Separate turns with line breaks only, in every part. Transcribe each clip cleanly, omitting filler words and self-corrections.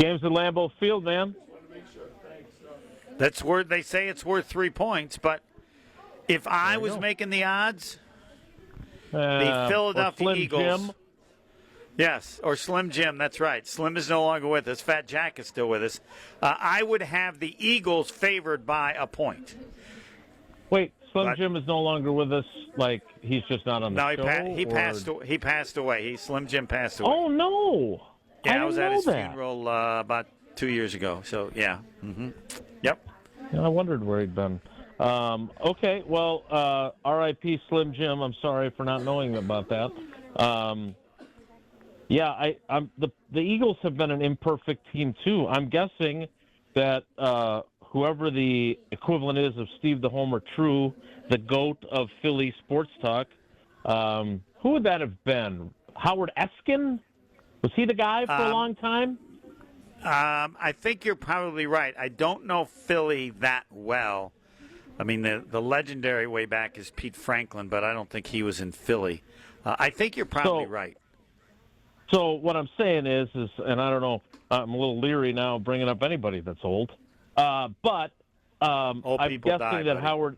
Game's at Lambeau Field, man.
That's worth. They say it's worth 3 points, but if I was making the odds, the Philadelphia Eagles. Jim. Yes, or Slim Jim. That's right. Slim is no longer with us. Fat Jack is still with us. I would have the Eagles favored by a point.
Wait, Slim Jim is no longer with us. Like he's just not on the show.
No, he passed away. Slim Jim passed away.
Oh no!
Yeah, I was at his funeral about 2 years ago. So yeah. Mm-hmm. Yep.
Yeah, I wondered where he'd been. Okay, well, R.I.P. Slim Jim. I'm sorry for not knowing about that. The Eagles have been an imperfect team too. I'm guessing that whoever the equivalent is of Steve the Homer True, the GOAT of Philly sports talk, who would that have been? Howard Eskin? Was he the guy for a long time?
I think you're probably right. I don't know Philly that well. I mean, the legendary way back is Pete Franklin, but I don't think he was in Philly. I think you're probably right.
So what I'm saying is, and I don't know, I'm a little leery now bringing up anybody that's old, but I'm guessing that Howard,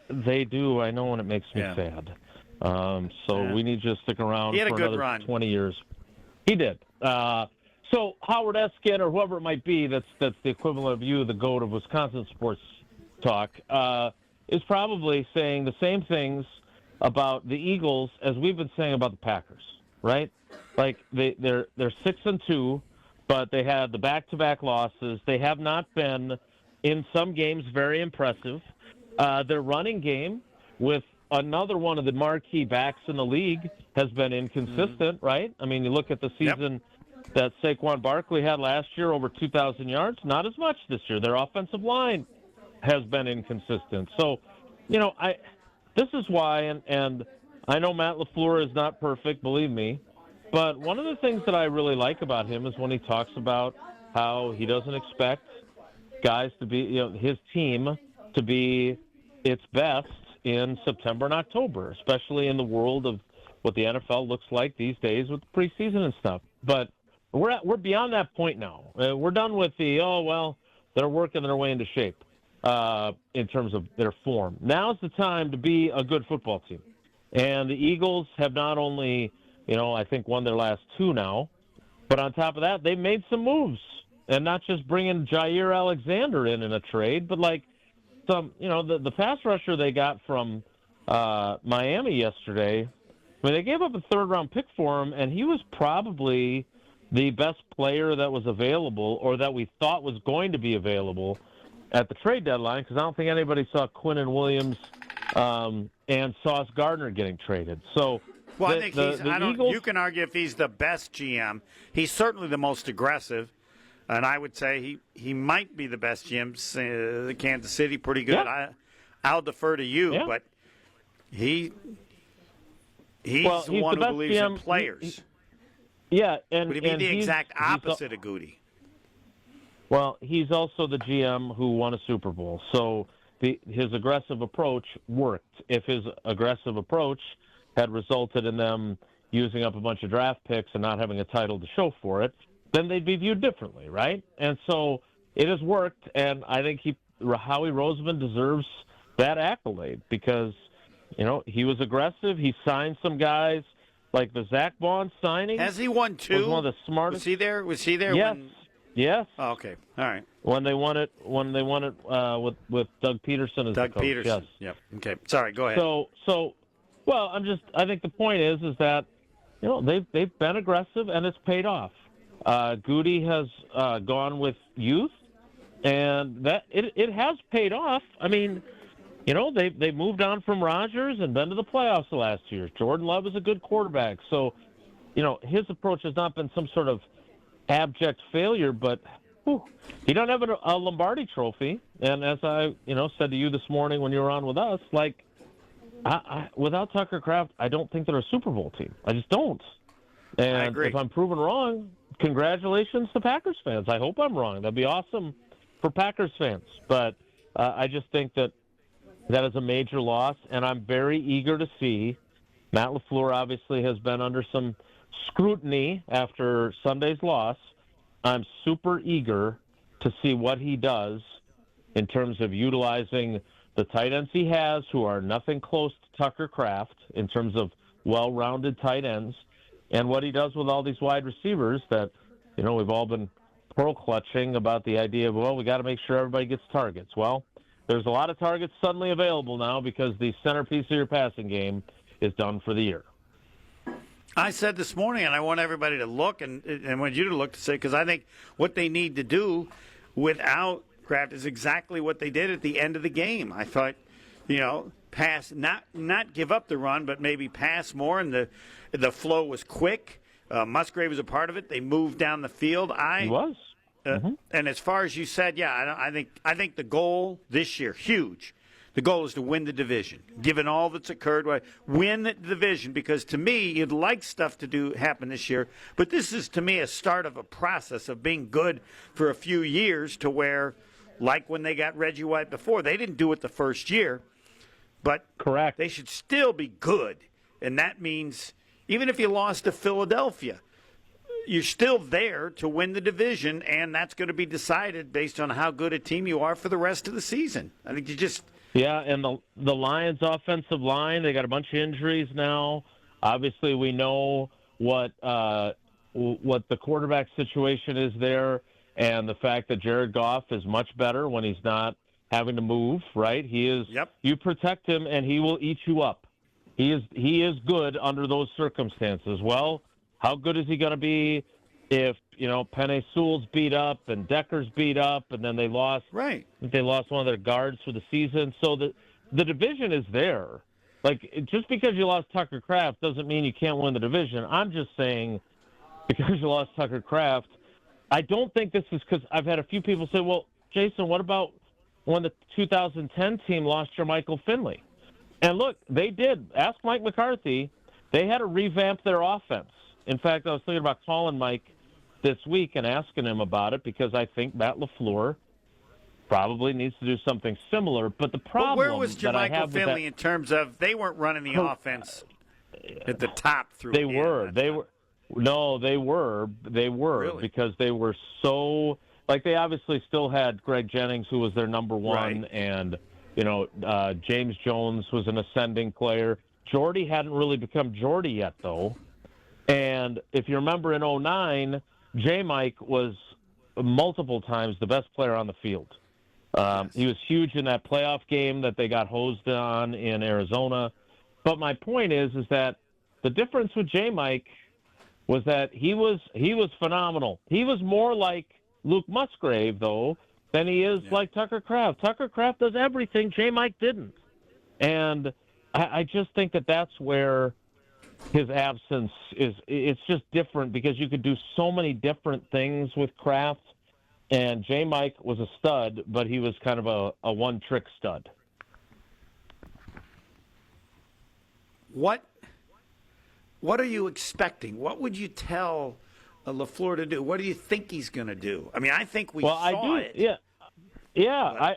they do. I know, and it makes me sad. We need you to stick around for another 20 years. He did. So Howard Eskin or whoever it might be, that's the equivalent of you, the GOAT of Wisconsin sports talk, is probably saying the same things about the Eagles as we've been saying about the Packers, right? Like they're 6-2, but they had the back-to-back losses. They have not been in some games very impressive. Their running game with another one of the marquee backs in the league has been inconsistent, right? I mean, you look at the season that Saquon Barkley had last year, over 2,000 yards, not as much this year. Their offensive line has been inconsistent. So, this is why, and I know Matt LaFleur is not perfect, believe me, but one of the things that I really like about him is when he talks about how he doesn't expect guys to be, his team to be its best in September and October, especially in the world of what the NFL looks like these days with the preseason and stuff. But we're beyond that point now. We're done with they're working their way into shape in terms of their form. Now's the time to be a good football team. And the Eagles have not only, I think won their last two now, but on top of that, they've made some moves. And not just bringing Jair Alexander in a trade, but like some, the pass rusher they got from Miami yesterday. I mean, they gave up a third-round pick for him, and he was probably the best player that was available or that we thought was going to be available at the trade deadline, because I don't think anybody saw Quinnen Williams and Sauce Gardner getting traded. So,
well, I think you can argue if he's the best GM. He's certainly the most aggressive, and I would say he might be the best GM. Kansas City, pretty good. Yeah. I'll defer to you, but he's the one who believes GM, in players.
And
would he be the exact opposite of Goody?
Well, he's also the GM who won a Super Bowl, so his aggressive approach worked. If his aggressive approach had resulted in them using up a bunch of draft picks and not having a title to show for it, then they'd be viewed differently, right? And so it has worked, and I think Howie Roseman deserves that accolade because, he was aggressive. He signed some guys like the Zach Bond signing.
Has he won two?
Was one of the smartest.
Was he there?
Yes. Yes.
Oh, okay. All right.
When they won it with Doug Peterson as the coach.
Doug Peterson.
Yes.
Yep. Okay. Sorry. Go ahead.
I think the point is that they've been aggressive and it's paid off. Goody has gone with youth, and that it has paid off. I mean, they moved on from Rodgers and been to the playoffs the last 2 years. Jordan Love is a good quarterback, so his approach has not been some sort of abject failure, but he don't have a Lombardi trophy. And as I said to you this morning when you were on with us, like without Tucker Kraft, I don't think they're a Super Bowl team. I just don't. And
I agree.
If I'm proven wrong, congratulations to Packers fans. I hope I'm wrong. That'd be awesome for Packers fans. But I just think that is a major loss, and I'm very eager to see. Matt LaFleur obviously has been under some scrutiny after Sunday's loss. I'm super eager to see what he does in terms of utilizing the tight ends he has, who are nothing close to Tucker Kraft in terms of well-rounded tight ends, and what he does with all these wide receivers that, we've all been pearl clutching about the idea of, we got to make sure everybody gets targets. Well, there's a lot of targets suddenly available now because the centerpiece of your passing game is done for the year.
I said this morning, and I want everybody to look, and I want you to look to say, because I think what they need to do without Kraft is exactly what they did at the end of the game. I thought, pass, not give up the run, but maybe pass more, and the flow was quick. Musgrave was a part of it. They moved down the field.
He was.
And as far as you said, I think the goal this year, huge. The goal is to win the division. Given all that's occurred, win the division, because to me, you'd like stuff to happen this year, but this is to me a start of a process of being good for a few years to where, like when they got Reggie White before, they didn't do it the first year, but
correct,
they should still be good. And that means even if you lost to Philadelphia, you're still there to win the division, and that's going to be decided based on how good a team you are for the rest of the season. I think you just...
Yeah, and the Lions' offensive line, they got a bunch of injuries now. Obviously, we know what the quarterback situation is there, and the fact that Jared Goff is much better when he's not having to move, right? He is.
Yep.
You protect him, and he will eat you up. He is good under those circumstances. Well, how good is he going to be if Penei Sewell's beat up and Decker's beat up, and then they lost?
Right.
They lost one of their guards for the season. So the division is there. Like, just because you lost Tucker Kraft doesn't mean you can't win the division. I'm just saying, because you lost Tucker Kraft, I don't think this is because I've had a few people say, well, Jason, what about when the 2010 team lost Jermichael Finley? And look, they did. Ask Mike McCarthy. They had to revamp their offense. In fact, I was thinking about calling Mike this week and asking him about it, because I think Matt LaFleur probably needs to do something similar. But the problem
where was
that I have
Jermichael Finley
that,
in terms of they weren't running the offense at the top through?
They were. No, they were.
Really?
Because they were so, like, they obviously still had Greg Jennings, who was their number one,
right,
and James Jones was an ascending player. Jordy hadn't really become Jordy yet, though. And if you remember in 2009, J-Mike was multiple times the best player on the field.
Yes.
He was huge in that playoff game that they got hosed on in Arizona. But my point is that the difference with J-Mike was that he was phenomenal. He was more like Luke Musgrave, though, than he is like Tucker Kraft. Tucker Kraft does everything J-Mike didn't. And I just think that that's where his absence is. It's just different because you could do so many different things with Kraft, and J-Mike was a stud, but he was kind of a one-trick stud.
What are you expecting? What would you tell LaFleur to do? What do you think he's going to do? I mean, I think we saw it.
Yeah.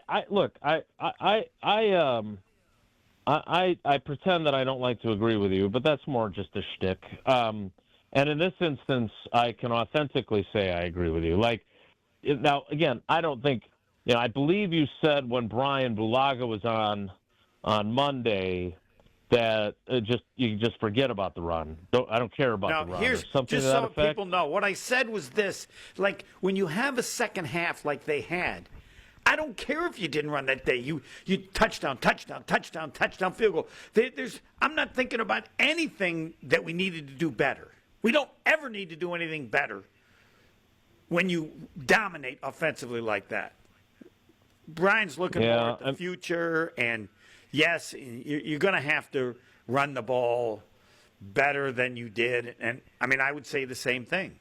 I pretend that I don't like to agree with you, but that's more just a shtick. And in this instance, I can authentically say I agree with you. Like, now, again, I don't think, I believe you said when Brian Bulaga was on Monday that you just forget about the run. I don't care about the run.
Here's
something
just
to that
so
effect.
People know. What I said was this: like when you have a second half like they had, I don't care if you didn't run that day. You touchdown, field goal. I'm not thinking about anything that we needed to do better. We don't ever need to do anything better when you dominate offensively like that. Brian's looking more at the future, and yes, you're going to have to run the ball better than you did. And, I mean, I would say the same thing.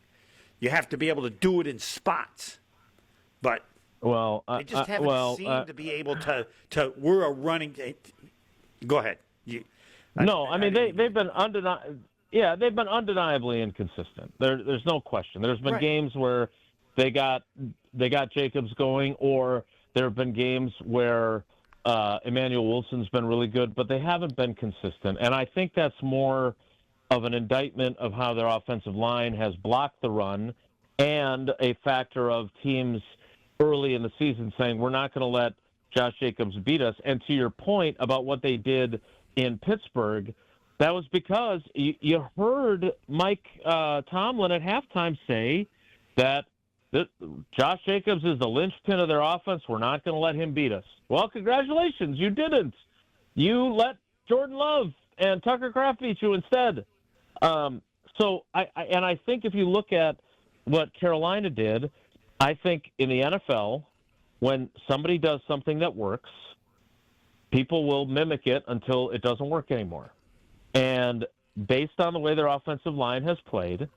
You have to be able to do it in spots. But they just haven't seemed to be able to we're a running – go ahead.
They've been they've been undeniably inconsistent. There's no question. There's been games where they got Jacobs going, or there have been games where Emmanuel Wilson's been really good, but they haven't been consistent. And I think that's more of an indictment of how their offensive line has blocked the run and a factor of teams early in the season saying, we're not going to let Josh Jacobs beat us. And to your point about what they did in Pittsburgh, that was because you heard Mike Tomlin at halftime say that Josh Jacobs is the linchpin of their offense. We're not going to let him beat us. Well, congratulations. You didn't. You let Jordan Love and Tucker Kraft beat you instead. So I think if you look at what Carolina did, I think in the NFL, when somebody does something that works, people will mimic it until it doesn't work anymore. And based on the way their offensive line has played,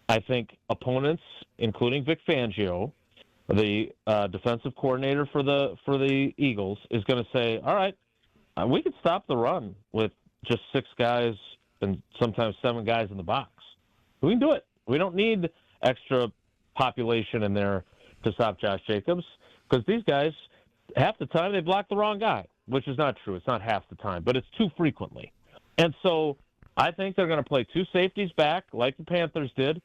I think opponents, including Vic Fangio, the defensive coordinator for the Eagles, is going to say, all right, we could stop the run with just 6 guys and sometimes 7 guys in the box. We can do it. We don't need extra population in there to stop Josh Jacobs, because these guys, half the time, they block the wrong guy, which is not true. It's not half the time, but it's too frequently. And so I think they're going to play 2 safeties back like the Panthers did,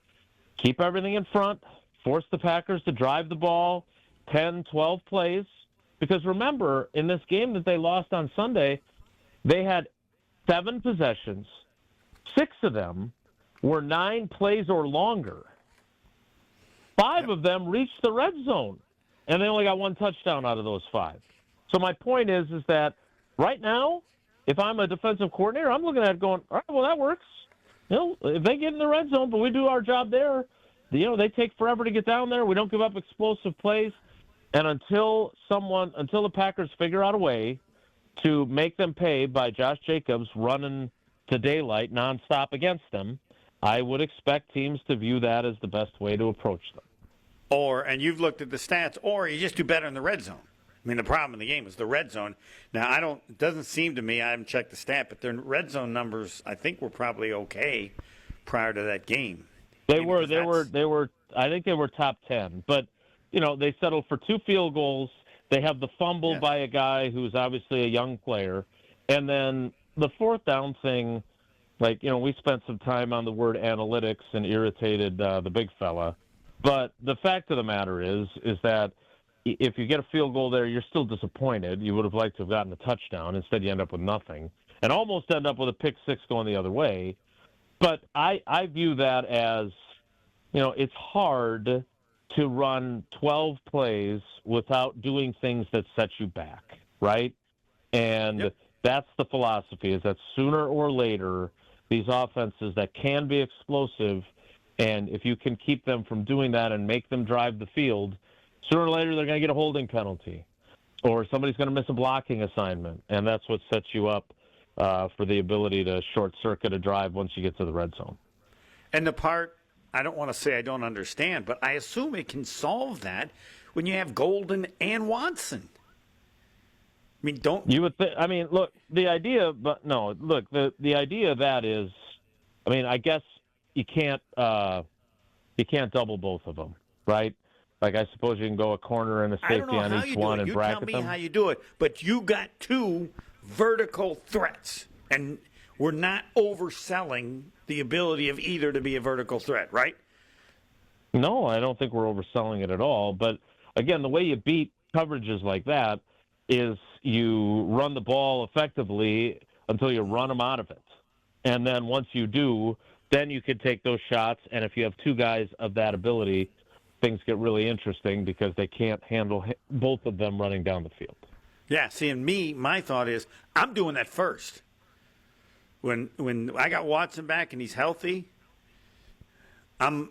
keep everything in front, force the Packers to drive the ball 10, 12 plays. Because remember, in this game that they lost on Sunday, they had 7 possessions. 6 of them were 9 plays or longer. 5 of them reached the red zone, and they only got 1 touchdown out of those 5. So my point is that right now, if I'm a defensive coordinator, I'm looking at it going, all right, well, that works. If they get in the red zone, but we do our job there, they take forever to get down there. We don't give up explosive plays. And until the Packers figure out a way to make them pay by Josh Jacobs running to daylight nonstop against them, I would expect teams to view that as the best way to approach them.
And you've looked at the stats, or you just do better in the red zone. I mean, the problem in the game is the red zone. Now, it doesn't seem to me, I haven't checked the stat, but their red zone numbers, I think, were probably okay prior to that game.
I think they were top 10, but they settled for 2 field goals. They have the fumble by a guy who's obviously a young player. And then the 4th down thing, we spent some time on the word analytics and irritated the big fella. But the fact of the matter is that if you get a field goal there, you're still disappointed. You would have liked to have gotten a touchdown. Instead, you end up with nothing and almost end up with a pick 6 going the other way. But I view that as, it's hard to run 12 plays without doing things that set you back, right? And that's the philosophy, is that sooner or later, these offenses that can be explosive, and if you can keep them from doing that and make them drive the field, sooner or later they're going to get a holding penalty, or somebody's going to miss a blocking assignment, and that's what sets you up for the ability to short-circuit a drive once you get to the red zone.
And the part, I don't want to say I don't understand, but I assume it can solve that when you have Golden and Watson. I mean, look, the idea, but no, look, the idea of that is, I guess you can't double both of them, right? I suppose you can go a corner and a safety on each one and bracket them. You tell me how you do it, but you got 2 vertical threats, and we're not overselling the ability of either to be a vertical threat, right?
No, I don't think we're overselling it at all. But, again, the way you beat coverages like that is you run the ball effectively until you run them out of it. And then once you do, then you can take those shots. And if you have 2 guys of that ability, things get really interesting because they can't handle both of them running down the field.
Yeah, see, and my thought is I'm doing that first. When I got Watson back and he's healthy, I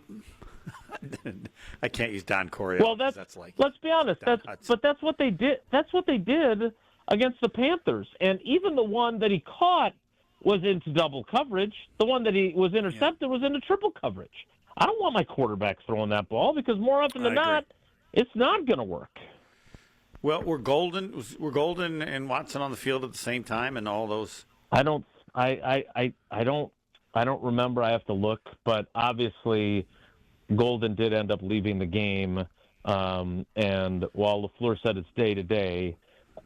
can't use Don Coryell.
Well, let's be honest. That's what they did. That's what they did against the Panthers. And even the one that he caught was into double coverage. The one that he was intercepted was into triple coverage. I don't want my quarterback throwing that ball because more often than not, it's not going to work.
Well, were Golden and Watson on the field at the same time and all those?
I don't remember. I have to look, but obviously Golden did end up leaving the game. And while LaFleur said it's day to day,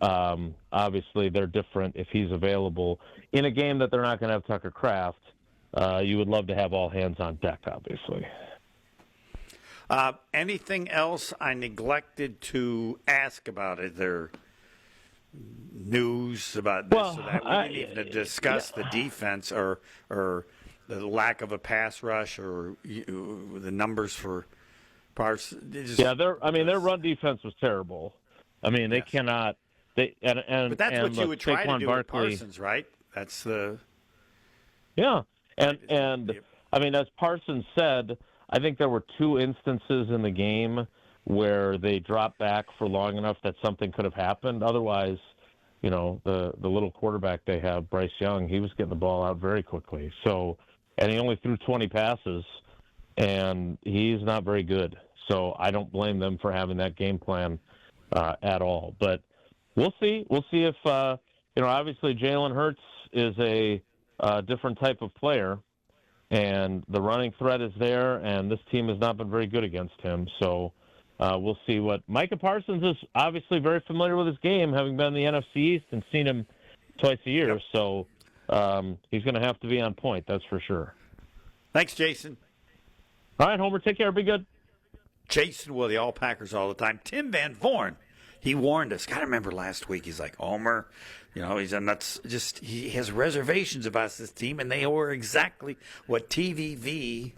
obviously they're different if he's available in a game that they're not going to have Tucker Kraft. You would love to have all hands on deck, obviously.
Anything else I neglected to ask about? Is there news about this or that? We didn't even discuss the defense or the lack of a pass rush or the numbers for Parsons.
Their run defense was terrible. I mean, they cannot. But
that's what you would try to do with
Barkley,
Parsons, right? That's the.
Yeah, and I mean, as Parsons said, I think there were 2 instances in the game where they dropped back for long enough that something could have happened. Otherwise, the little quarterback they have, Bryce Young, he was getting the ball out very quickly. So, and he only threw 20 passes, and he's not very good. So I don't blame them for having that game plan at all. But we'll see. We'll see if obviously Jalen Hurts is a different type of player, and the running threat is there, and this team has not been very good against him. So we'll see what Micah Parsons is obviously very familiar with his game, having been in the NFC East and seen him twice a year. Yep. So he's going to have to be on point, that's for sure.
Thanks, Jason.
All right, Homer, take care. Be good.
Jason Wilde, all Packers all the time. Tim Van Vorn, he warned us. Gotta remember last week, he's like, Homer, he's a nuts. He has reservations about this team, and they were exactly what TVV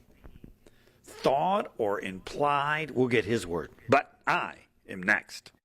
thought or implied. We'll get his word. But I am next.